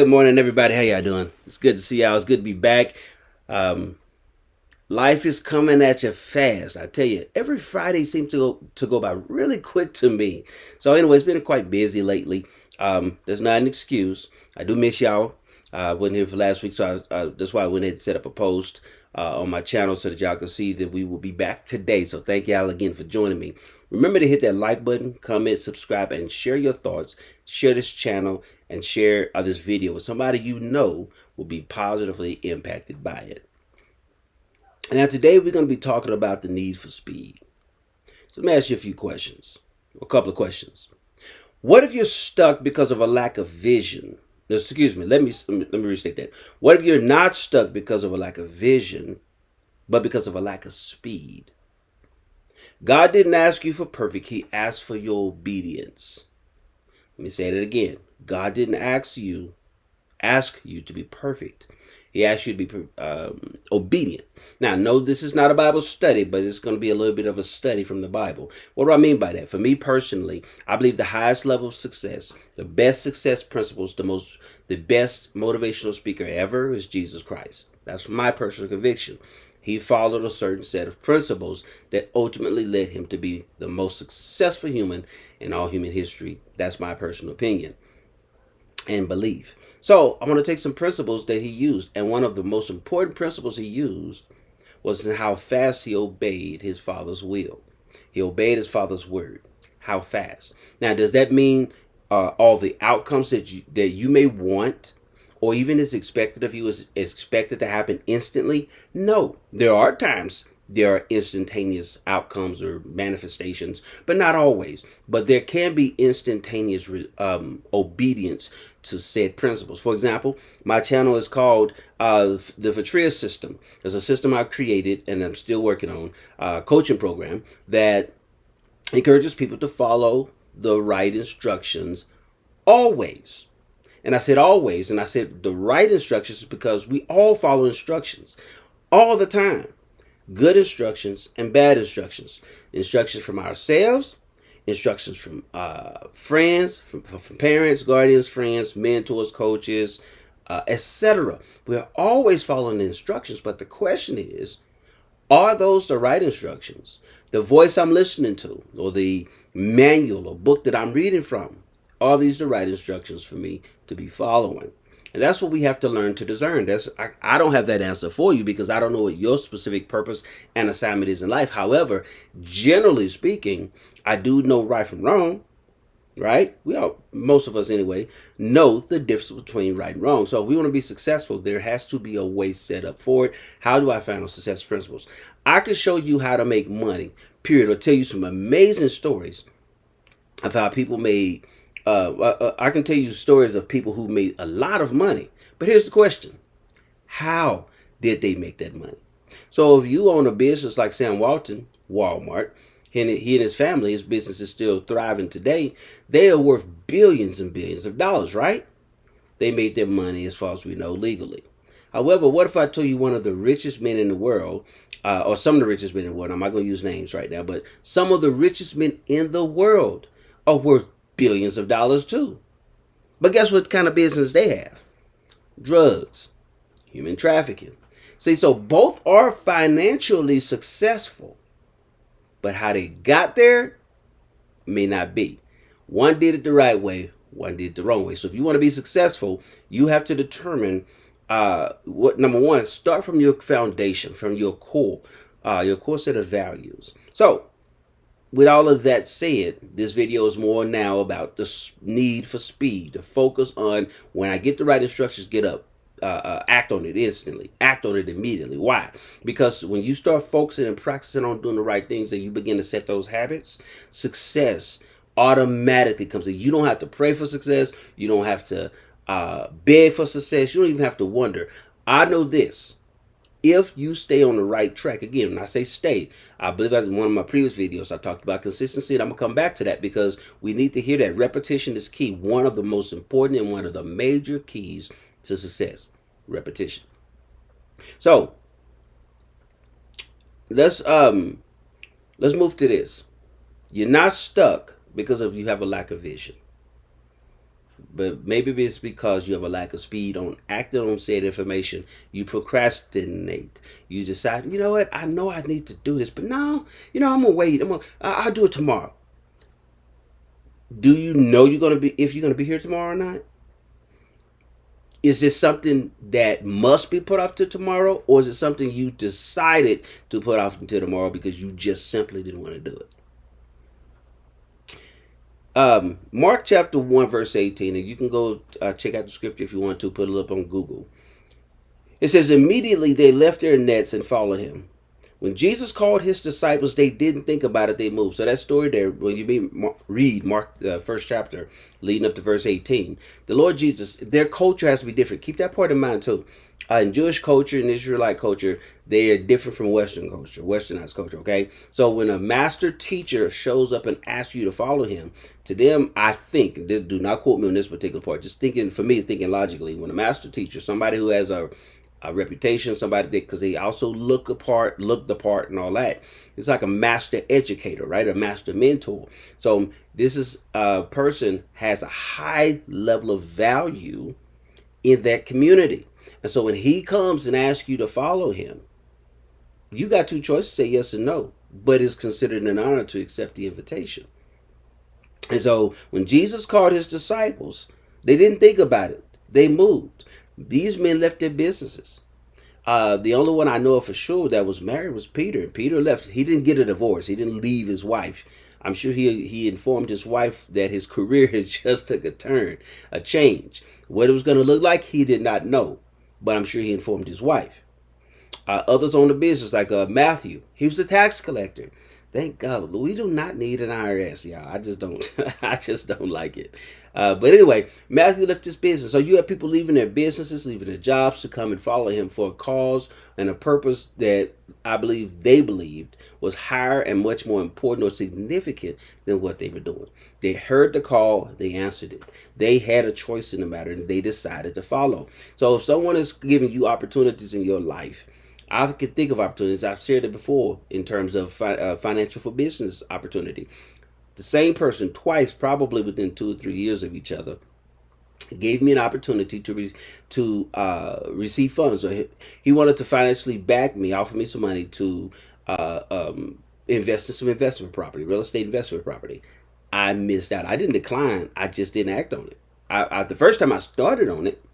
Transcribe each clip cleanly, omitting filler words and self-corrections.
Good morning, everybody. How y'all doing? It's good to see y'all. It's good to be back. Um, Life is coming at you fast. I tell you, every Friday seems to go by really quick to me. So anyway, it's been quite busy lately. There's not an excuse. I do miss y'all. I wasn't here for last week, so that's why I went ahead and set up a post on my channel so that y'all can see that we will be back today. So thank y'all again for joining me. Remember to hit that like button, comment, subscribe, and share your thoughts. Share this channel and share this video with somebody you know will be positively impacted by it. Now today we're going to be talking about the need for speed. So let me ask you a few questions, a couple of questions. What if you're stuck because of a lack of vision? Excuse me, let me restate that. What if you're not stuck because of a lack of vision, but because of a lack of speed? God didn't ask you for perfect, he asked for your obedience. Let me say that again. God didn't ask you to be perfect. He asked you to be obedient. Now, no, this is not a Bible study, but it's going to be a little bit of a study from the Bible. What do I mean by that? For me personally, I believe the highest level of success, the best success principles, the best motivational speaker ever is Jesus Christ. That's my personal conviction. He followed a certain set of principles that ultimately led him to be the most successful human in all human history. That's my personal opinion and belief. So I want to take some principles that he used, and one of the most important principles he used was in how fast he obeyed his father's will. He obeyed his father's word. How fast? Now, does that mean all the outcomes that you may want, or even is expected of you, is expected to happen instantly? No, there are times there are instantaneous outcomes or manifestations, but not always. But there can be instantaneous obedience to said principles. For example, my channel is called the FTRIA system. It's a system I've created and I'm still working on, a coaching program that encourages people to follow the right instructions always. And I said always, and I said the right instructions because we all follow instructions all the time. Good instructions and bad instructions. Instructions from ourselves, instructions from friends, from parents, guardians, friends, mentors, coaches, etc. We're always following the instructions, but the question is, are those the right instructions? The voice I'm listening to, or the manual or book that I'm reading from, are these the right instructions for me to be following? And that's what we have to learn to discern. I don't have that answer for you because I don't know what your specific purpose and assignment is in life. However, generally speaking, I do know right from wrong, right? Most of us anyway, know the difference between right and wrong. So if we want to be successful, there has to be a way set up for it. How do I find those success principles? I can show you how to make money, period, or tell you some amazing stories of how people made I can tell you stories of people who made a lot of money. But here's the question. How did they make that money? So if you own a business like Sam Walton, Walmart, he and his family, his business is still thriving today, they are worth billions and billions of dollars, right? They made their money, as far as we know, legally. However, what if I told you one of the richest men in the world, or some of the richest men in the world, I'm not going to use names right now, but some of the richest men in the world are worth billions of dollars too. But guess what kind of business they have? Drugs, human trafficking. See, so both are financially successful, but how they got there may not be. One did it the right way, one did it the wrong way. So if you want to be successful, you have to determine what, number one, start from your foundation, from your core set of values. So with all of that said, this video is more now about the need for speed, to focus on when I get the right instructions, get up, act on it instantly, act on it immediately. Why? Because when you start focusing and practicing on doing the right things and you begin to set those habits, success automatically comes in. You don't have to pray for success. You don't have to beg for success. You don't even have to wonder. I know this. If you stay on the right track, again, when I say stay, I believe in one of my previous videos, I talked about consistency, and I'm going to come back to that because we need to hear that repetition is key. One of the most important and one of the major keys to success, repetition. So let's move to this. You're not stuck because of you have a lack of vision. But maybe it's because you have a lack of speed on acting on said information. You procrastinate. You decide, you know what? I know I need to do this, but no, I'm gonna wait. I'll do it tomorrow. Do you know you're gonna be if you're gonna be here tomorrow or not? Is this something that must be put off to tomorrow, or is it something you decided to put off until tomorrow because you just simply didn't want to do it? Mark chapter 1 verse 18, and you can go check out the scripture if you want to, put it up on Google. It says, immediately they left their nets and followed him. When Jesus called his disciples, they didn't think about it, they moved. So that story there, when you read Mark, the first chapter, leading up to verse 18, the Lord Jesus, their culture has to be different. Keep that part in mind too. In Jewish culture and Israelite culture, they are different from Western culture, Westernized culture, okay? So when a master teacher shows up and asks you to follow him, to them, I think, do not quote me on this particular part, just thinking, for me, thinking logically, when a master teacher, somebody who has a reputation, somebody that, because they also look the part and all that. It's like a master educator, right? A master mentor. So this is a person has a high level of value in that community. And so when he comes and asks you to follow him, you got two choices, say yes and no, but it's considered an honor to accept the invitation. And so when Jesus called his disciples, they didn't think about it. They moved. These men left their businesses. The only one I know of for sure that was married was Peter. Peter left. He didn't get a divorce. He didn't leave his wife. I'm sure he informed his wife that his career had just took a turn, a change. What it was going to look like, he did not know. But I'm sure he informed his wife. Others on the business, like Matthew, he was a tax collector. Thank God, we do not need an IRS, y'all. I just don't. I just don't like it. But anyway, Matthew left his business. So you have people leaving their businesses, leaving their jobs to come and follow him for a cause and a purpose that I believe they believed was higher and much more important or significant than what they were doing. They heard the call, they answered it. They had a choice in the matter, and they decided to follow. So if someone is giving you opportunities in your life, I can think of opportunities. I've shared it before in terms of financial for business opportunity. The same person twice, probably within 2 or 3 years of each other, gave me an opportunity to receive funds. So he wanted to financially back me, offer me some money to invest in some investment property, real estate investment property. I missed out. I didn't decline. I just didn't act on it. The first time I started on it,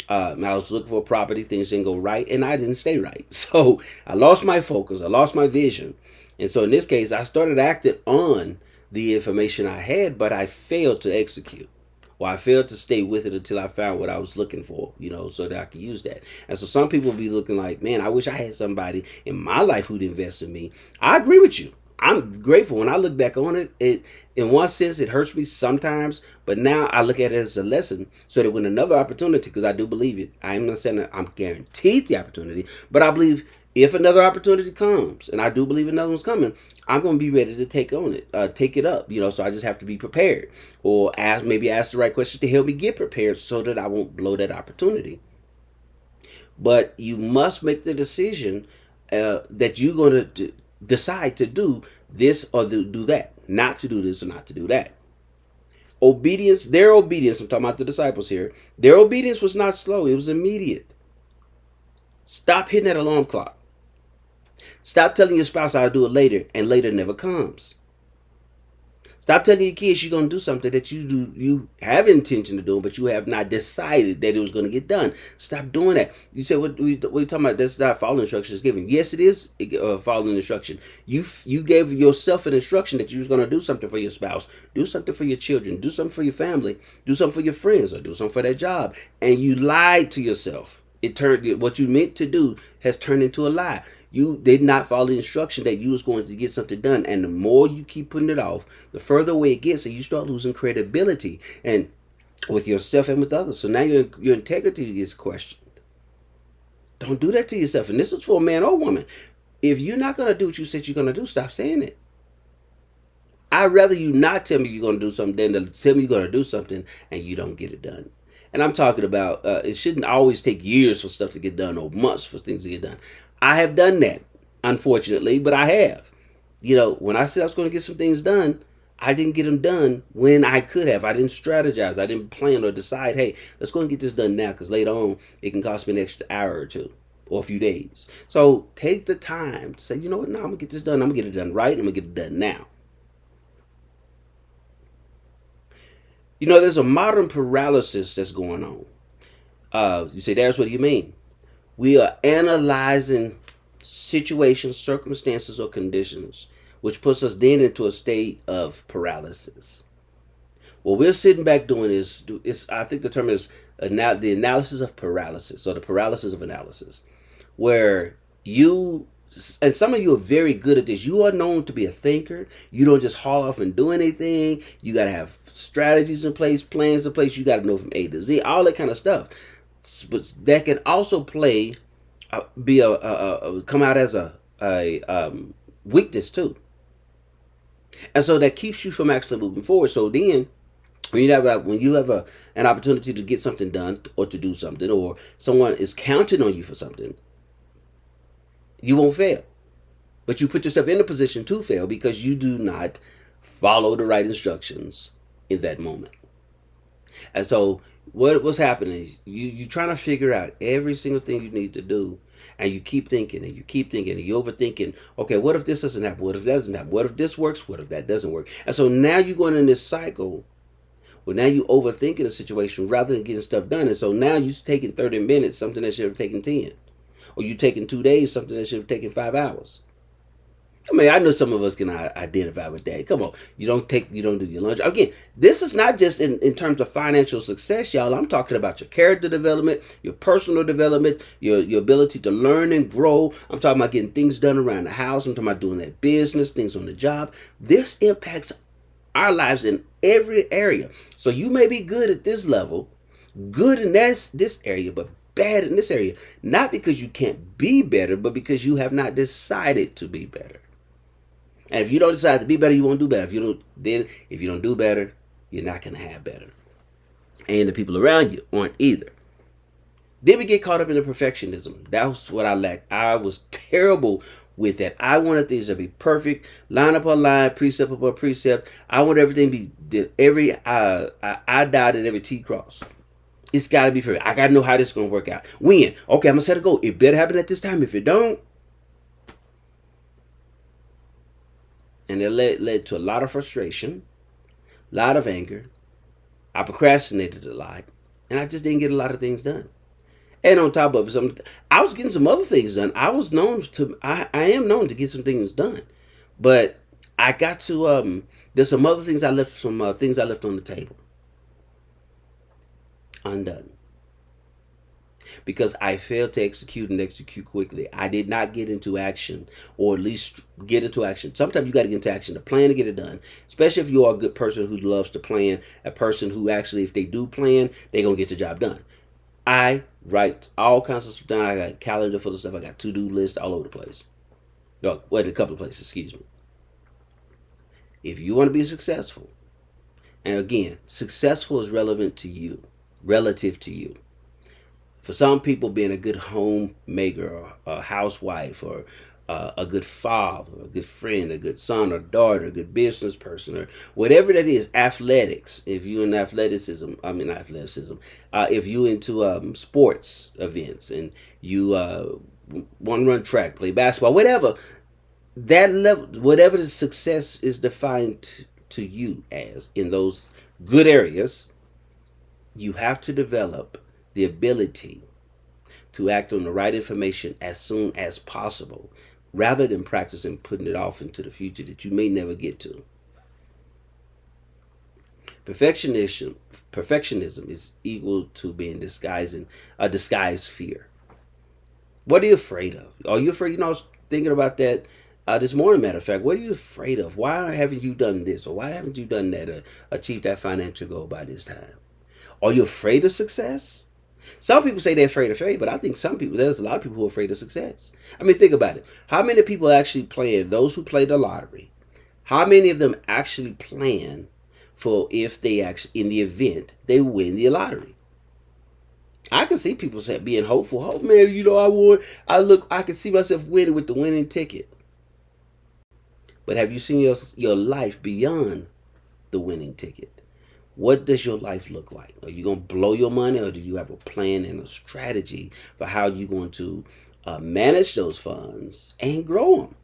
I was looking for a property, things didn't go right, and I didn't stay right. So I lost my focus, I lost my vision. And so in this case, I started acting on the information I had, but I failed to execute. Or I failed to stay with it until I found what I was looking for, so that I could use that. And so some people be looking like, man, I wish I had somebody in my life who'd invest in me. I agree with you. I'm grateful. When I look back on it, in one sense, it hurts me sometimes, but now I look at it as a lesson so that when another opportunity, because I do believe it, I'm not saying that I'm guaranteed the opportunity, but I believe if another opportunity comes, and I do believe another one's coming, I'm going to be ready to take it up, so I just have to be prepared or maybe ask the right questions to help me get prepared so that I won't blow that opportunity. But you must make the decision that you're going to decide to do this or do that, not to do this or not to do that. Obedience, their obedience, I'm talking about the disciples here, their obedience was not slow, it was immediate. Stop hitting that alarm clock. Stop telling your spouse I'll do it later, and later never comes. Stop telling your kids you're going to do something that you have intention of doing, but you have not decided that it was going to get done. Stop doing that. You say, what are you talking about? That's not following instructions given. Yes, it is following instruction. You gave yourself an instruction that you was going to do something for your spouse, do something for your children, do something for your family, do something for your friends, or do something for that job. And you lied to yourself. What you meant to do has turned into a lie. You did not follow the instruction that you was going to get something done. And the more you keep putting it off, the further away it gets, and you start losing credibility and with yourself and with others. So now your integrity is questioned. Don't do that to yourself. And this is for a man or woman. If you're not going to do what you said you're going to do, stop saying it. I'd rather you not tell me you're going to do something than to tell me you're going to do something and you don't get it done. And I'm talking about it shouldn't always take years for stuff to get done or months for things to get done. I have done that, unfortunately, but I have. When I said I was going to get some things done, I didn't get them done when I could have. I didn't strategize. I didn't plan or decide, hey, let's go and get this done now because later on it can cost me an extra hour or two or a few days. So take the time to say, you know what, no, I'm going to get this done. I'm going to get it done right. I'm going to get it done now. You know, there's a modern paralysis that's going on. You say, Darius, what do you mean? We are analyzing situations, circumstances, or conditions, which puts us then into a state of paralysis. What we're sitting back doing is I think the term is the analysis of paralysis, or the paralysis of analysis, where you, and some of you are very good at this. You are known to be a thinker. You don't just haul off and do anything. You got to have strategies in place, plans in place. You got to know from A to Z, all that kind of stuff. But that can also play, be come out as a weakness too, and so that keeps you from actually moving forward. So then, when you have an opportunity to get something done or to do something, or someone is counting on you for something, you won't fail. But you put yourself in a position to fail because you do not follow the right instructions in that moment. And so what's happening is you trying to figure out every single thing you need to do, and you keep thinking and you keep thinking and you overthinking. Okay, what if this doesn't happen? What if that doesn't happen? What if this works? What if that doesn't work? And so now you're going in this cycle. Well, now you overthinking the situation rather than getting stuff done. And so now you're taking 30 minutes, something that should have taken 10. Or you taking 2 days, something that should have taken 5 hours. I mean, I know some of us can identify with that. Come on, you don't do your lunch. Again, this is not just in terms of financial success, y'all. I'm talking about your character development, your personal development, your ability to learn and grow. I'm talking about getting things done around the house. I'm talking about doing that business, things on the job. This impacts our lives in every area. So you may be good at this level, good in this area, but bad in this area. Not because you can't be better, but because you have not decided to be better. And if you don't decide to be better, you won't do better. If you don't do better, you're not going to have better. And the people around you aren't either. Then we get caught up in the perfectionism. That's what I lacked. I was terrible with that. I wanted things to be perfect, line upon line, precept upon precept. I want everything to be every I dotted every T cross. It's got to be perfect. I got to know how this is going to work out. When? Okay, I'm going to set a goal. It better happen at this time. If it don't, and it led to a lot of frustration, a lot of anger. I procrastinated a lot, and I just didn't get a lot of things done. And on top of it, I was getting some other things done. I am known to get some things done, but I got to. There's some other things I left. Some things I left on the table, undone, because I failed to execute and execute quickly. I did not get into action, or at least get into action. Sometimes you got to get into action to plan to get it done, especially if you are a good person who loves to plan, a person who actually, if they do plan, they're going to get the job done. I write all kinds of stuff down. I got a calendar full of stuff. I got to-do lists all over the place. No, wait, a couple of places, excuse me. If you want to be successful, and again, successful is relevant to you, relative to you. For some people, being a good homemaker or a housewife or a good father, a good friend, a good son or daughter, a good business person, or whatever that is, athletics. If you're in athleticism, if you're into sports events and you want to run track, play basketball, whatever, that level, whatever the success is defined to you as in those good areas, you have to develop the ability to act on the right information as soon as possible, rather than practicing putting it off into the future that you may never get to. Perfectionism is equal to being disguised fear. What are you afraid of? Are you afraid? I was thinking about that this morning, matter of fact. What are you afraid of? Why haven't you done this? Or why haven't you done that or achieved that financial goal by this time? Are you afraid of success? Some people say they're afraid of failure, but I think there's a lot of people who are afraid of success. I mean, think about it. How many people actually plan, those who play the lottery, how many of them actually plan for if they actually, in the event, they win the lottery? I can see people being hopeful. Oh man, I can see myself winning with the winning ticket. But have you seen your life beyond the winning ticket. What does your life look like? Are you going to blow your money, or do you have a plan and a strategy for how you're going to manage those funds and grow them?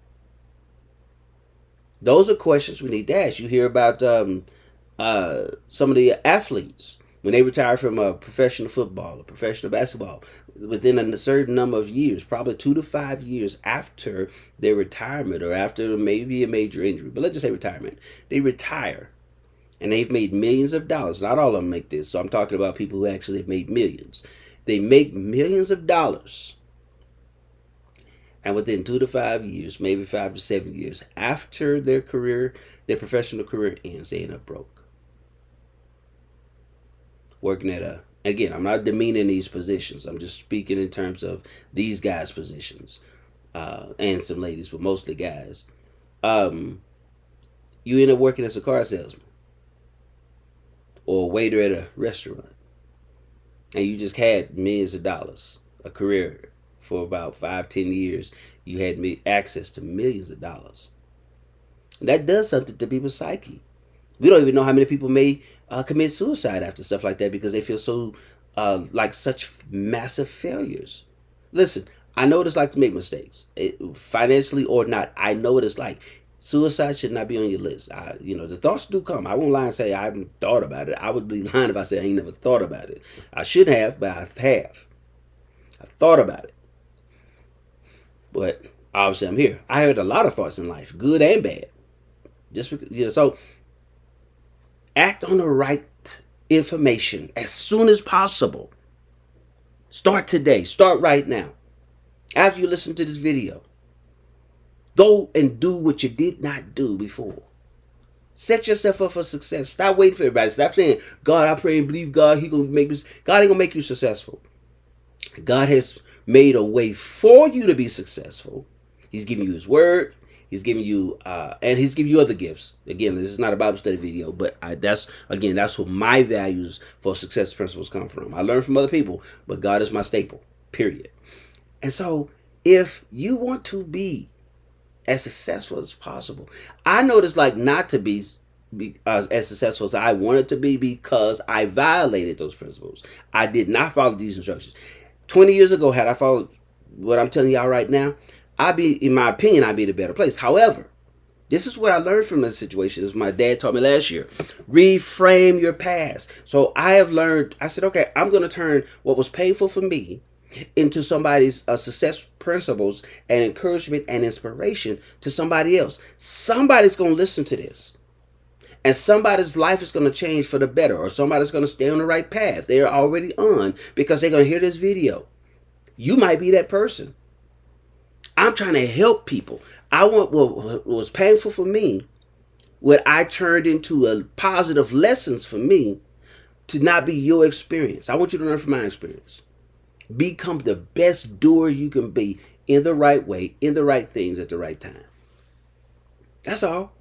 Those are questions we need to ask. You hear about some of the athletes when they retire from a professional football or professional basketball. Within a certain number of years, probably 2 to 5 years after their retirement, or after maybe a major injury, but let's just say retirement, they retire and they've made millions of dollars. Not all of them make this, so I'm talking about people who actually have made millions. They make millions of dollars, and within 2 to 5 years, maybe 5 to 7 years after their career, their professional career ends, they end up broke. Working at a, again, I'm not demeaning these positions. I'm just speaking in terms of these guys' positions, and some ladies, but mostly guys. You end up working as a car salesman or a waiter at a restaurant, and you just had millions of dollars, a career for about 5, 10 years. You had access to millions of dollars. That does something to people's psyche. We don't even know how many people may commit suicide after stuff like that, because they feel so like such massive failures. Listen, I know what it's like to make mistakes, financially or not. I know what it's like. Suicide should not be on your list. The thoughts do come. I won't lie and say I haven't thought about it. I would be lying if I said I ain't never thought about it. I should have, but I have. I thought about it. But obviously I'm here. I had a lot of thoughts in life, good and bad. Just because, so act on the right information as soon as possible. Start today. Start right now. After you listen to this video, go and do what you did not do before. Set yourself up for success. Stop waiting for everybody. Stop saying, God, I pray and believe God, He gonna make this. God ain't gonna make you successful. God has made a way for you to be successful. He's giving you His word. He's giving you, and He's giving you other gifts. Again, this is not a Bible study video, but that's where my values for success principles come from. I learn from other people, but God is my staple, period. And so if you want to be as successful as possible, I know what it's like not to be as successful as I wanted to be, because I violated those principles. I did not follow these instructions. 20 years ago, had I followed what I'm telling y'all right now, in my opinion, I'd be in a better place. However, this is what I learned from this situation, as my dad taught me last year. Reframe your past. So I have learned, I said, okay, I'm going to turn what was painful for me into somebody's success principles and encouragement and inspiration to somebody else. Somebody's going to listen to this, and somebody's life is going to change for the better, or somebody's going to stay on the right path they're already on because they're going to hear this video. You might be that person. I'm trying to help people. I want what was painful for me, what I turned into a positive lessons for me, to not be your experience. I want you to learn from my experience. Become the best doer you can be, in the right way, in the right things at the right time. That's all.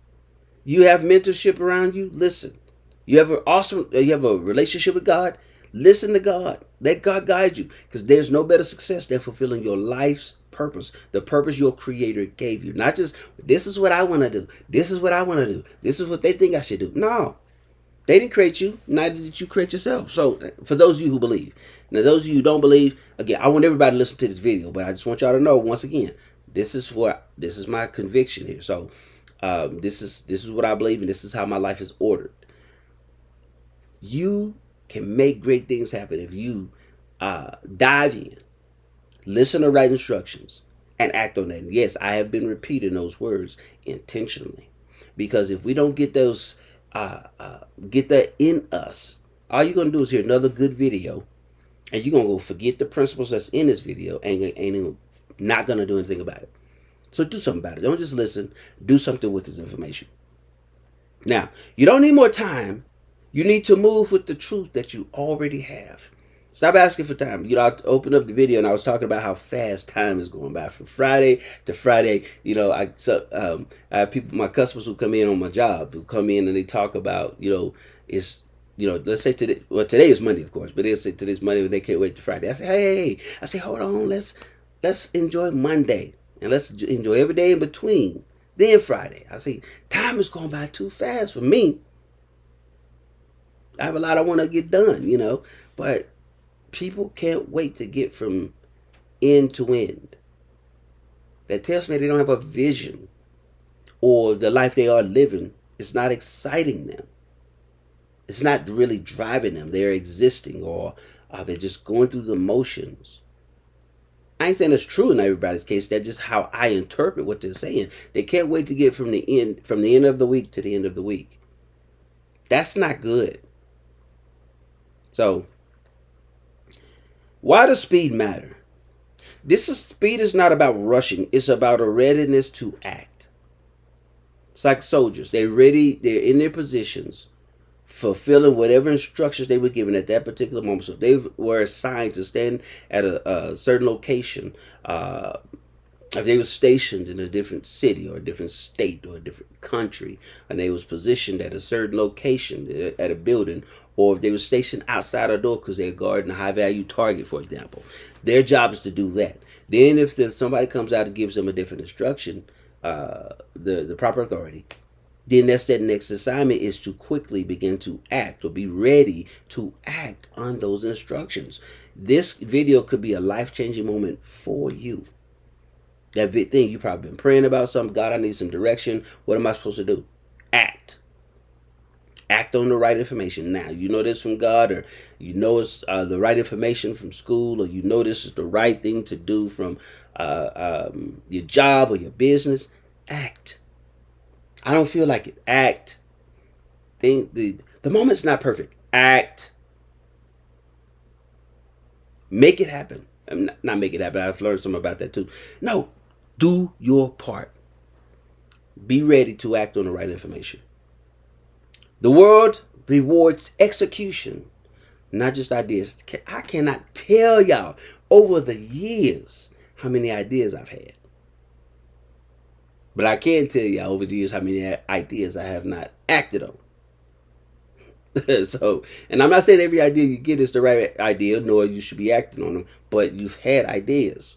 You have mentorship around you. Listen. You have a relationship with God. Listen to God. Let God guide you, because there's no better success than fulfilling your life's purpose, the purpose your Creator gave you. Not just, this is what I want to do. This is what I want to do. This is what they think I should do. No. They didn't create you. Neither did you create yourself. So for those of you who believe. Now, those of you who don't believe, again, I want everybody to listen to this video, but I just want y'all to know, once again, this is my conviction here. So this is what I believe, and this is how my life is ordered. You can make great things happen if you dive in, listen to right instructions, and act on that. And yes, I have been repeating those words intentionally, because if we don't get those, get that in us, all you're gonna do is hear another good video, and you're gonna go forget the principles that's in this video, and not gonna do anything about it. So do something about it. Don't just listen. Do something with this information. Now, you don't need more time. You need to move with the truth that you already have. Stop asking for time. I opened up the video and I was talking about how fast time is going by from Friday to Friday. I have people, my customers who come in on my job, who come in and they talk about, let's say today is Monday, of course, but they'll say today's Monday and they can't wait to Friday. I say, hey, hold on, let's enjoy Monday, and let's enjoy every day in between. Then Friday. I say, time is going by too fast for me. I have a lot I want to get done. But people can't wait to get from end to end. That tells me they don't have a vision, or the life they are living is not exciting them. It's not really driving them. They're existing, or they're just going through the motions. I ain't saying it's true in everybody's case. That's just how I interpret what they're saying. They can't wait to get from the end of the week to the end of the week. That's not good. So, why does speed matter? Speed is not about rushing. It's about a readiness to act. It's like soldiers. They're ready. They're in their positions, fulfilling whatever instructions they were given at that particular moment. So if they were assigned to stand at a certain location, if they were stationed in a different city or a different state or a different country, and they was positioned at a certain location at a building, or if they were stationed outside a door because they're guarding a high value target, for example, their job is to do that. Then if somebody comes out and gives them a different instruction, the proper authority, then that's that next assignment is to quickly begin to act, or be ready to act on those instructions. This video could be a life-changing moment for you. That big thing you probably been praying about, something. God, I need some direction. What am I supposed to do? Act. Act on the right information. Now, you know this from God, or you know it's the right information from school, or you know this is the right thing to do from your job or your business. Act. I don't feel like it. Act. The moment's not perfect. Act. Make it happen. Not make it happen. I've learned something about that too. No, do your part. Be ready to act on the right information. The world rewards execution, not just ideas. I cannot tell y'all over the years how many ideas I've had. But I can tell y'all over the years how many ideas I have not acted on. So, and I'm not saying every idea you get is the right idea, nor you should be acting on them, but you've had ideas.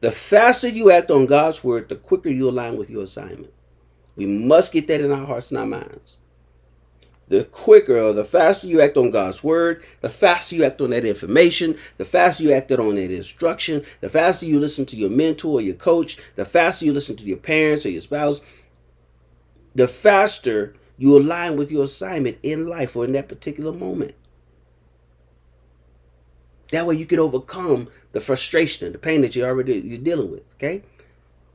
The faster you act on God's word, the quicker you align with your assignment. We must get that in our hearts and our minds. The quicker or the faster you act on God's word, the faster you act on that information, the faster you act on that instruction, the faster you listen to your mentor or your coach, the faster you listen to your parents or your spouse, the faster you align with your assignment in life or in that particular moment. That way you can overcome the frustration and the pain that you're dealing with. Okay?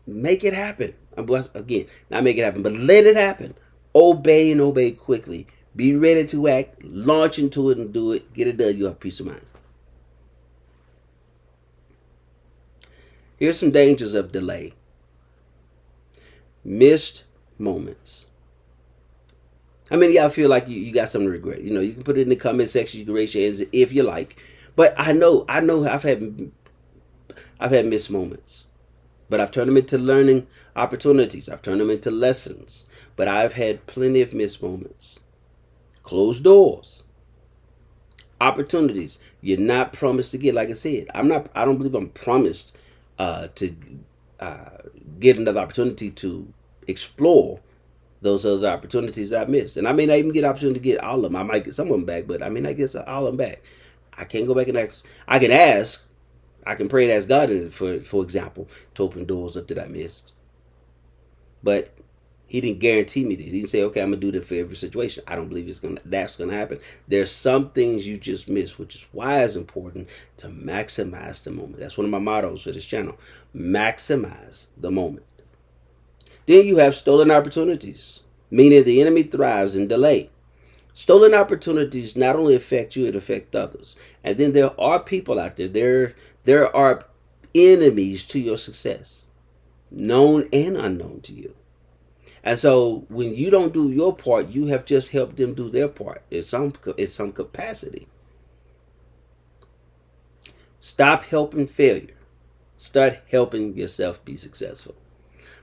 Make it happen. Again, not make it happen, but let it happen. Obey and obey quickly. Be ready to act. Launch into it and do it. Get it done. You have peace of mind. Here's some dangers of delay. Missed moments. How many of y'all feel like you got something to regret? You can put it in the comment section. You can raise your hands if you like. But I know I've had missed moments. But I've turned them into learning opportunities. I've turned them into lessons. But I've had plenty of missed moments. Closed doors. Opportunities you're not promised to get. Like I said, I don't believe I'm promised to get another opportunity to explore those other opportunities I missed. And I may not even get an opportunity to get all of them. I might get some of them back, but I may not get all of them back. I can't go back and ask. I can ask. I can pray and ask God, for example, to open doors up that I missed. But he didn't guarantee me this. He didn't say, okay, I'm going to do that for every situation. I don't believe that's going to happen. There's some things you just miss, which is why it's important to maximize the moment. That's one of my mottos for this channel. Maximize the moment. Then you have stolen opportunities, meaning the enemy thrives in delay. Stolen opportunities not only affect you, it affects others. And then there are people out there. There are enemies to your success, known and unknown to you. And so when you don't do your part, you have just helped them do their part in some capacity. Stop helping failure. Start helping yourself be successful.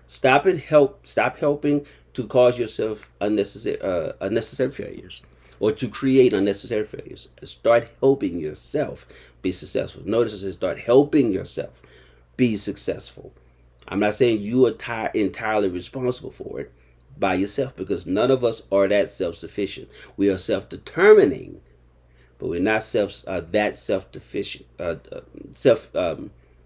Stop helping to cause yourself unnecessary failures, or to create unnecessary failures. Start helping yourself be successful. Notice it says start helping yourself be successful. I'm not saying you are entirely responsible for it, by yourself, because none of us are that self-sufficient. We are self-determining, but we're not that self-deficient. Self.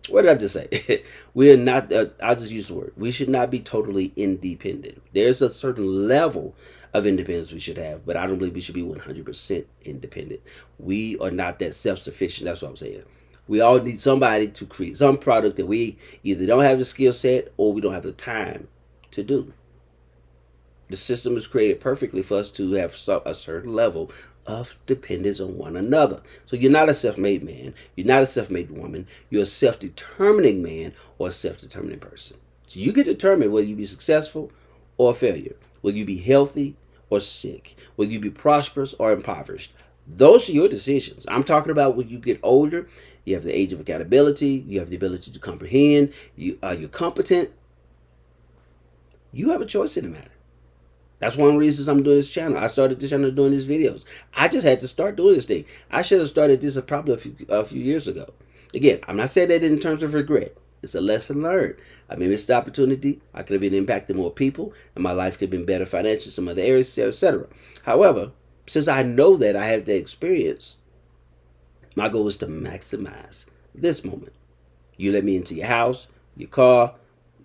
What did I just say? We are not. I'll just use the word. We should not be totally independent. There's a certain level of independence we should have, but I don't believe we should be 100% independent. We are not that self-sufficient. That's what I'm saying. We all need somebody to create some product that we either don't have the skill set or we don't have the time to do. The system is created perfectly for us to have a certain level of dependence on one another. So you're not a self-made man. You're not a self-made woman. You're a self-determining man or a self-determining person. So you can determine whether you be successful or a failure, whether you be healthy or sick, whether you be prosperous or impoverished. Those are your decisions. I'm talking about when you get older. You have the age of accountability. You have the ability to comprehend. You're competent. You have a choice in the matter. That's one of the reasons I'm doing this channel. I started this channel doing these videos. I just had to start doing this thing. I should have started this probably a few years ago. Again, I'm not saying that in terms of regret. It's a lesson learned. I may missed the opportunity. I could have been impacting more people, and my life could have been better financially in some other areas, etc. However, since I know that I have that experience, my goal is to maximize this moment. You let me into your house, your car,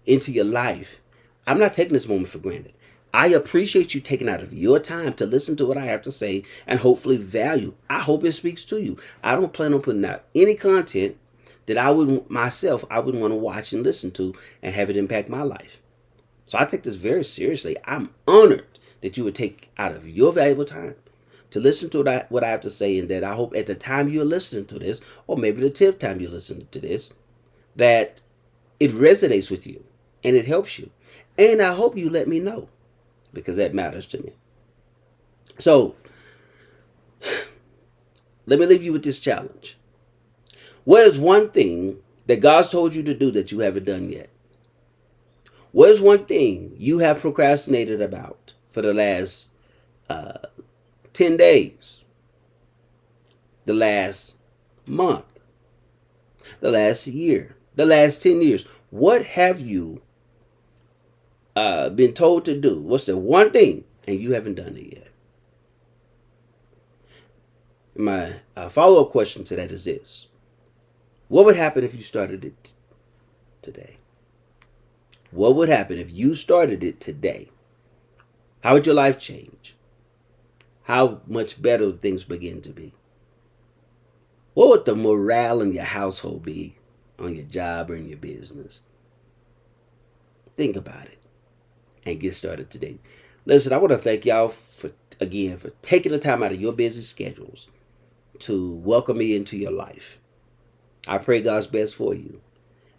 into your life. I'm not taking this moment for granted. I appreciate you taking out of your time to listen to what I have to say and hopefully value. I hope it speaks to you. I don't plan on putting out any content that I wouldn't want to watch and listen to and have it impact my life. So I take this very seriously. I'm honored that you would take out of your valuable time to listen to what I have to say, and that I hope at the time you're listening to this, or maybe the 10th time you're listening to this, that it resonates with you and it helps you. And I hope you let me know, because that matters to me. So, let me leave you with this challenge. What is one thing that God's told you to do that you haven't done yet? What is one thing you have procrastinated about for the last 10 days, the last month, the last year, the last 10 years? What have you been told to do? What's the one thing and you haven't done it yet? My follow-up question to that is this: what would happen if you started it today? What would happen if you started it today? How would your life change? How much better would things begin to be? What would the morale in your household be, on your job or in your business? Think about it and get started today. Listen, I want to thank y'all for taking the time out of your busy schedules to welcome me into your life. I pray God's best for you.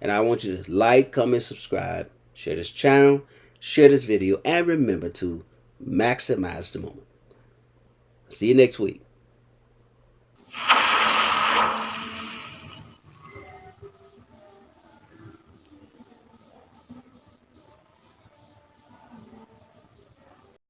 And I want you to like, comment, subscribe, share this channel, share this video, and remember to maximize the moment. See you next week.